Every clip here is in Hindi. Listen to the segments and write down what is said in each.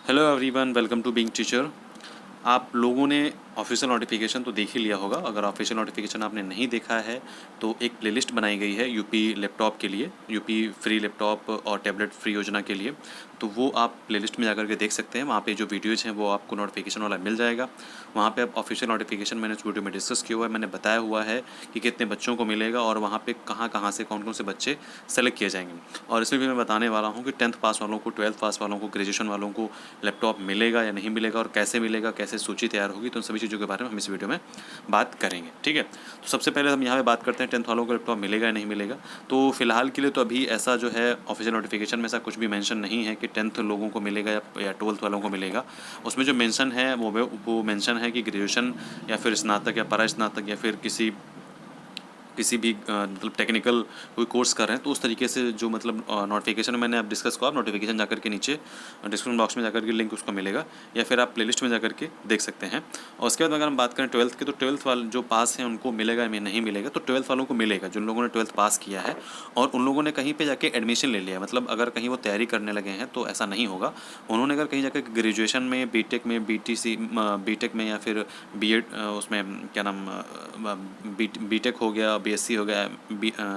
Hello everyone, welcome to Being Teacher. आप लोगों ने ऑफिशियल नोटिफिकेशन तो देख ही लिया होगा। अगर ऑफिशियल नोटिफिकेशन आपने नहीं देखा है तो एक प्लेलिस्ट बनाई गई है यूपी लैपटॉप के लिए, यूपी फ्री लैपटॉप और टैबलेट फ्री योजना के लिए। तो वो आप प्लेलिस्ट में जाकर के देख सकते हैं। वहाँ पे जो वीडियोज़ हैं वो आपको नोटिफिकेशन वाला मिल जाएगा। वहाँ पे आप ऑफिशियल नोटिफिकेशन मैंने उस वीडियो में डिस्कस किया हुआ है, मैंने बताया हुआ है कि कितने बच्चों को मिलेगा और वहाँ पे कहाँ कहाँ से कौन कौन से बच्चे सेलेक्ट किए जाएंगे। और इसमें भी मैं बताने वाला हूँ कि 10th पास वालों को, 12th पास वालों को, ग्रेजुएशन वालों को लैपटॉप मिलेगा या नहीं मिलेगा और कैसे मिलेगा, कैसे सूची तैयार होगी। तो उन सभी चीज़ों के बारे में हम इस वीडियो में बात करेंगे। ठीक है, तो सबसे पहले हम यहाँ पे बात करते हैं 10th वालों को लैपटॉप मिलेगा या नहीं मिलेगा। तो फिलहाल के लिए तो अभी ऐसा जो है ऑफिशियल नोटिफिकेशन में ऐसा कुछ भी मेंशन नहीं है कि 10th लोगों को मिलेगा या 12th वालों को मिलेगा। उसमें जो मेंशन है वो मेंशन है कि ग्रेजुएशन या फिर स्नातक या परास्नातक या फिर किसी भी मतलब टेक्निकल कोई कोर्स कर रहे हैं तो उस तरीके से जो मतलब नोटिफिकेशन मैंने आप डिस्कस को, आप नोटिफिकेशन जाकर के नीचे डिस्क्रिप्शन बॉक्स में जाकर के लिंक उसका मिलेगा या फिर आप प्लेलिस्ट में जाकर के देख सकते हैं। और उसके बाद अगर हम बात करें 12th की, तो 12th वाले जो पास हैं उनको मिलेगा या नहीं मिलेगा। तो 12th वालों को मिलेगा, जिन लोगों ने 12th पास किया है और उन लोगों ने कहीं पर जाके एडमिशन ले लिया है। मतलब अगर कहीं वो तैयारी करने लगे हैं तो ऐसा नहीं होगा। उन्होंने अगर कहीं जाकर ग्रेजुएशन में, बीटेक में, बीटेक में या फिर बीएड, उसमें क्या नाम, बीटेक हो गया, बीएससी हो गया,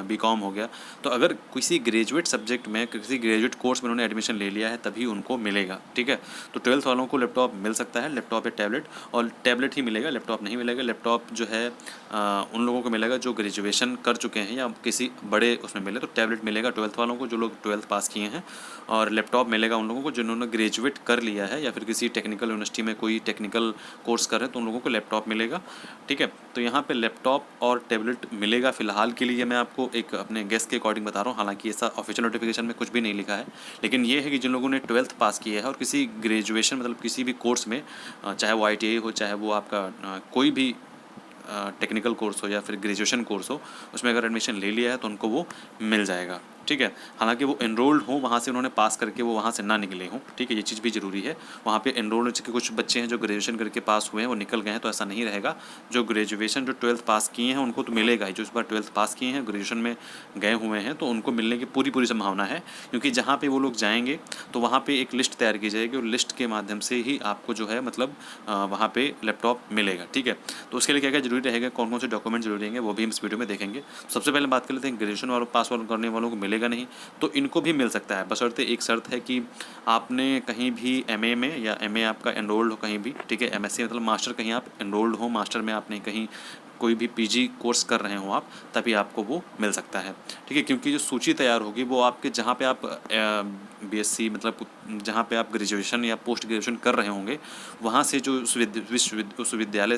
बीकॉम हो गया, तो अगर किसी ग्रेजुएट सब्जेक्ट में, किसी ग्रेजुएट कोर्स में उन्होंने एडमिशन ले लिया है तभी उनको मिलेगा। ठीक है, तो 12th वालों को लैपटॉप मिल सकता है, लैपटॉप या टैबलेट, और टैबलेट ही मिलेगा, लैपटॉप नहीं मिलेगा। लैपटॉप जो है उन लोगों को मिलेगा जो ग्रेजुएशन कर चुके हैं या किसी बड़े उसमें मिले। तो टैबलेट मिलेगा 12th वालों को, जो लोग 12th पास किए हैं, और लैपटॉप मिलेगा उन लोगों को जिन्होंने ग्रेजुएट कर लिया है या फिर किसी टेक्निकल यूनिवर्सिटी में कोई टेक्निकल कोर्स कर रहे हैं तो उन लोगों को लैपटॉप मिलेगा। ठीक है, तो यहाँ पे लैपटॉप और टैबलेट मिलेगा। फिलहाल के लिए मैं आपको एक अपने गेस के अकॉर्डिंग बता रहा हूँ, हालांकि ऐसा ऑफिशियल नोटिफिकेशन में कुछ भी नहीं लिखा है, लेकिन ये है कि जिन लोगों ने 12th पास किया है और किसी ग्रेजुएशन मतलब किसी भी कोर्स में, चाहे वो ITI हो, चाहे वो आपका कोई भी टेक्निकल कोर्स हो या फिर ग्रेजुएशन कोर्स हो, उसमें अगर एडमिशन ले लिया है तो उनको वो मिल जाएगा। ठीक है, हालांकि वो एनरोल्ड हो, वहाँ से उन्होंने पास करके वो वहाँ से ना निकले हों। ठीक है, ये चीज़ भी ज़रूरी है। वहाँ पे एनरोल्ड के कुछ बच्चे हैं जो ग्रेजुएशन करके पास हुए हैं, वो निकल गए हैं, तो ऐसा नहीं रहेगा। जो ग्रेजुएशन, जो 12th पास किए हैं उनको तो मिलेगा ही। जो इस बार 12th पास किए हैं, ग्रेजुएशन में गए हुए हैं, तो उनको मिलने की पूरी पूरी संभावना है, क्योंकि जहाँ पर वो लोग जाएंगे तो वहाँ पर एक लिस्ट तैयार की जाएगी और लिस्ट के माध्यम से ही आपको जो है मतलब वहाँ पर लैपटॉप मिलेगा। ठीक है, तो उसके लिए क्या क्या जरूरी रहेगा, कौन कौन से डॉक्यूमेंट जरूरी रहेंगे, वो भी हम इस वीडियो में देखेंगे। सबसे पहले बात कर लेते हैं ग्रेजुएशन वालों, पास वालों करने वालों को मिलेगा नहीं, तो इनको भी मिल सकता है। बशर्ते एक शर्त है कि आपने कहीं भी MA में, या MA आपका एनरोल्ड हो कहीं भी, ठीक है, MSc मतलब मास्टर कहीं आप एनरोल्ड हो, मास्टर में आपने कहीं कोई भी PG कोर्स कर रहे हो आप, तभी आपको वो मिल सकता है। ठीक है, क्योंकि जो सूची तैयार होगी वो आपके जहाँ पे आप BSc मतलब जहाँ पे आप ग्रेजुएशन या पोस्ट ग्रेजुएशन कर रहे होंगे, वहाँ से जो उस विश्वविद्यालय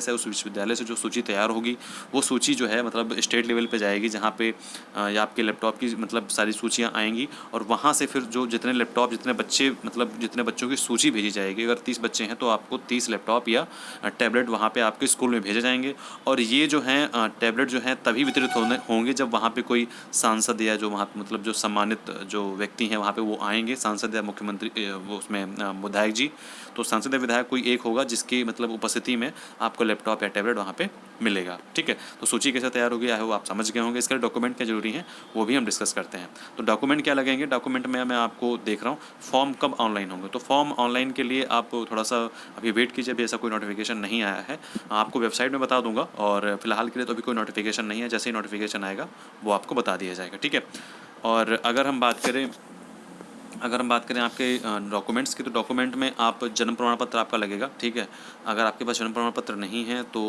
से जो सूची तैयार होगी, वो सूची जो है मतलब स्टेट लेवल पे जाएगी, जहाँ पे या आपके लैपटॉप की मतलब सारी सूचियाँ आएंगी, और वहाँ से फिर जो जितने लैपटॉप, जितने बच्चे, मतलब जितने बच्चों की सूची भेजी जाएगी, अगर 30 बच्चे हैं तो आपको 30 लैपटॉप या टैबलेट वहाँ पे आपके स्कूल में भेजे जाएंगे। और ये जो हैं टैबलेट जो हैं तभी वितरित होंगे जब वहाँ पे कोई सांसद या जो वहाँ मतलब जो सम्मानित जो व्यक्ति हैं वहाँ पे वो आएंगे, सांसद या मुख्यमंत्री, वो उसमें विधायक जी। तो सांसद या विधायक कोई एक होगा जिसकी मतलब उपस्थिति में आपको लैपटॉप या टैबलेट वहाँ पे मिलेगा। ठीक है, तो सूची कैसे तैयार होगी वो आप समझ गए होंगे। इसके लिए डॉक्यूमेंट क्या जरूरी है वो भी हम डिस्कस करते हैं। तो डॉक्यूमेंट क्या लगेंगे, डॉक्यूमेंट में मैं आपको देख रहा हूँ फॉर्म कब ऑनलाइन होंगे। तो फॉर्म ऑनलाइन के लिए आप थोड़ा सा अभी वेट कीजिए, अभी ऐसा कोई नोटिफिकेशन नहीं आया है, आपको वेबसाइट में बता दूंगा। और फिलहाल के लिए तो अभी कोई नोटिफिकेशन नहीं है, जैसे ही नोटिफिकेशन आएगा वो आपको बता दिया जाएगा। ठीक है, और अगर हम बात करें आपके डॉक्यूमेंट्स की, तो डॉक्यूमेंट में आप जन्म प्रमाण पत्र आपका लगेगा। ठीक है, अगर आपके पास जन्म प्रमाण पत्र नहीं है तो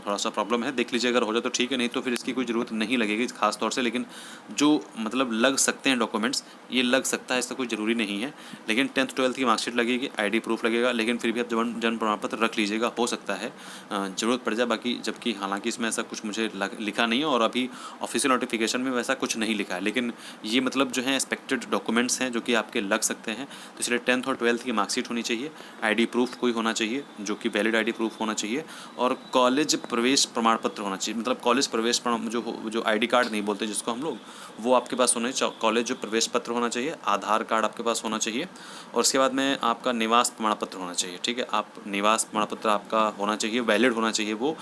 थोड़ा सा प्रॉब्लम है, देख लीजिए, अगर हो जाए तो ठीक है, नहीं तो फिर इसकी कोई ज़रूरत नहीं लगेगी खास तौर से। लेकिन जो मतलब लग सकते हैं डॉक्यूमेंट्स, ये लग सकता है, इसका कोई ज़रूरी नहीं है। लेकिन 10th 12th की मार्कशीट लगेगी, ID प्रूफ लगेगा, लेकिन फिर भी आप जन्म प्रमाण पत्र रख लीजिएगा, हो सकता है ज़रूरत पड़ जाए। बाकी जबकि हालांकि इसमें ऐसा कुछ मुझे लिखा नहीं है और अभी ऑफिशियल नोटिफिकेशन में वैसा कुछ नहीं लिखा है, लेकिन ये मतलब जो है एक्सपेक्टेड डॉक्यूमेंट्स हैं जो कि आपके लग सकते हैं। तो इसलिए 10th और 12th की मार्कशीट होनी चाहिए, ID प्रूफ कोई होना चाहिए जो कि वैलिड ID प्रूफ होना चाहिए, और कॉलेज प्रवेश प्रमाण पत्र होना चाहिए। मतलब कॉलेज प्रवेश जो ID कार्ड नहीं बोलते जिसको हम लोग, वो आपके पास होना चाहिए। कॉलेज जो प्रवेश पत्र होना चाहिए, आधार कार्ड आपके पास होना चाहिए, और उसके बाद में आपका निवास प्रमाण पत्र होना चाहिए। ठीक है, आप निवास प्रमाण पत्र आपका होना चाहिए, वैलिड होना चाहिए वो।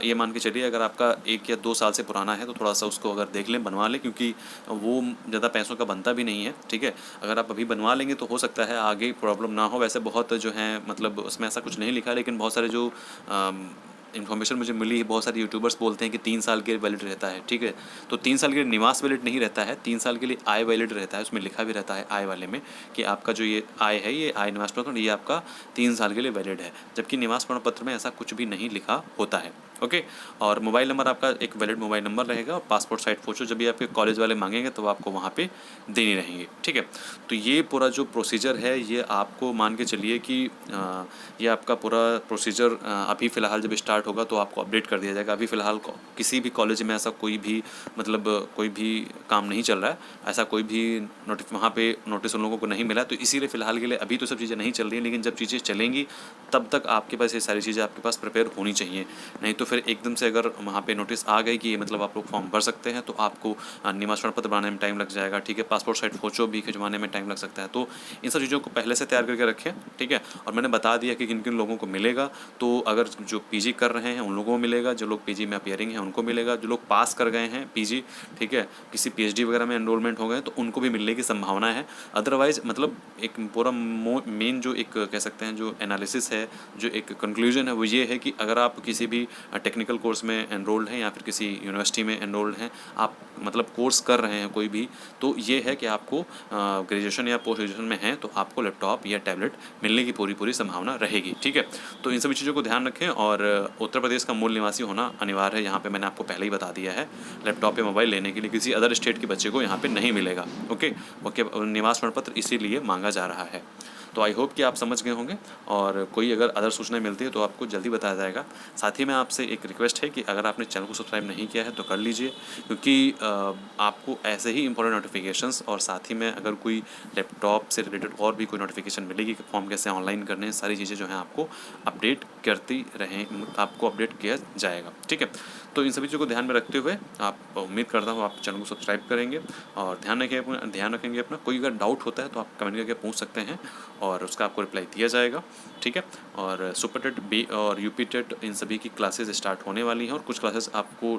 ये मान के चलिए अगर आपका 1 या 2 साल से पुराना है तो थोड़ा सा उसको अगर देख लें, बनवा लें, क्योंकि वो ज़्यादा पैसों का बनता भी नहीं है। ठीक है, अगर आप आप अभी बनवा लेंगे तो हो सकता है आगे प्रॉब्लम ना हो। वैसे बहुत जो हैं मतलब उसमें ऐसा कुछ नहीं लिखा है, लेकिन बहुत सारे जो इन्फॉर्मेशन मुझे मिली है, बहुत सारे यूट्यूबर्स बोलते हैं कि 3 साल के लिए वैलिड रहता है, ठीक है। तो 3 साल के लिए निवास वैलिड नहीं रहता है, 3 साल के लिए आय वैलिड रहता है। उसमें लिखा भी रहता है आय वाले में कि आपका जो ये आय है, ये आय निवास प्रमाण पत्र, ये आपका 3 साल के लिए वैलिड है, जबकि निवास प्रमाण पत्र में ऐसा कुछ भी नहीं लिखा होता है। ओके। और मोबाइल नंबर आपका एक वैलिड मोबाइल नंबर रहेगा, और पासपोर्ट साइज फ़ोटो जब भी आपके कॉलेज वाले मांगेंगे तो आपको वहाँ पे देनी रहेंगी, ठीक है। तो ये पूरा जो प्रोसीजर है, ये आपको मान के चलिए कि ये आपका पूरा प्रोसीजर अभी फ़िलहाल जब स्टार्ट होगा तो आपको अपडेट कर दिया जाएगा। अभी फ़िलहाल किसी भी कॉलेज में ऐसा कोई भी मतलब कोई भी काम नहीं चल रहा है, ऐसा कोई भी वहाँ पे नोटिस उन लोगों को नहीं मिला, तो इसीलिए फ़िलहाल के लिए अभी तो सब चीज़ें नहीं चल रही हैं। लेकिन जब चीज़ें चलेंगी तब तक आपके पास ये सारी चीज़ें आपके पास प्रिपेयर होनी चाहिए। नहीं तो फिर एकदम से अगर वहाँ पे नोटिस आ गई कि मतलब आप लोग फॉर्म भर सकते हैं, तो आपको निवास प्रमाण पत्र बनाने में टाइम लग जाएगा, ठीक है। पासपोर्ट साइज फ़ोटो भी खिंचवाने में टाइम लग सकता है। तो इन सब चीज़ों को पहले से तैयार करके रखें, ठीक है। और मैंने बता दिया कि किन किन लोगों को मिलेगा। तो अगर जो पीजी कर रहे हैं उन लोगों को मिलेगा, जो लोग पीजी में अपीयरिंग हैं उनको मिलेगा, जो लोग पास कर गए हैं पीजी, ठीक है, किसी पीएचडी वगैरह में एनरोलमेंट हो गए तो उनको भी मिलने की संभावना है। अदरवाइज़ मतलब एक पूरा मेन जो एक कह सकते हैं जो एनालिसिस है, जो एक कंक्लूजन है, वो ये है कि अगर आप किसी भी टेक्निकल कोर्स में एनरोल्ड हैं या फिर किसी यूनिवर्सिटी में एनरोल्ड हैं, आप मतलब कोर्स कर रहे हैं कोई भी, तो ये है कि आपको ग्रेजुएशन या पोस्ट ग्रेजुएशन में हैं तो आपको लैपटॉप या टैबलेट मिलने की पूरी संभावना रहेगी, ठीक है। तो इन सभी चीज़ों को ध्यान रखें। और उत्तर प्रदेश का मूल निवासी होना अनिवार्य है, यहाँ पे मैंने आपको पहले ही बता दिया है। लैपटॉप या मोबाइल लेने के लिए किसी अदर स्टेट के बच्चे को यहाँ पे नहीं मिलेगा, ओके। निवास प्रमाण पत्र इसीलिए मांगा जा रहा है। तो आई होप कि आप समझ गए होंगे, और कोई अगर अदर सूचनाएं मिलती है तो आपको जल्दी बताया जाएगा। साथ ही में आपसे एक रिक्वेस्ट है कि अगर आपने चैनल को सब्सक्राइब नहीं किया है तो कर लीजिए, क्योंकि आपको ऐसे ही इंपॉर्टेंट नोटिफिकेशंस, और साथ ही में अगर कोई लैपटॉप से रिलेटेड और भी कोई नोटिफिकेशन मिलेगी कि फॉर्म कैसे ऑनलाइन करने हैं, सारी चीज़ें जो हैं आपको अपडेट करती रहें, आपको अपडेट किया जाएगा, ठीक है। तो इन सभी चीज़ों को ध्यान में रखते हुए आप उम्मीद करता हूँ आप चैनल को सब्सक्राइब करेंगे, और ध्यान रखेंगे अपना। कोई अगर डाउट होता है तो आप कमेंट करके पूछ सकते हैं और उसका आपको रिप्लाई दिया जाएगा, ठीक है। और सुपर टेट बी और यूपी टेट इन सभी की क्लासेस स्टार्ट होने वाली हैं, और कुछ क्लासेस आपको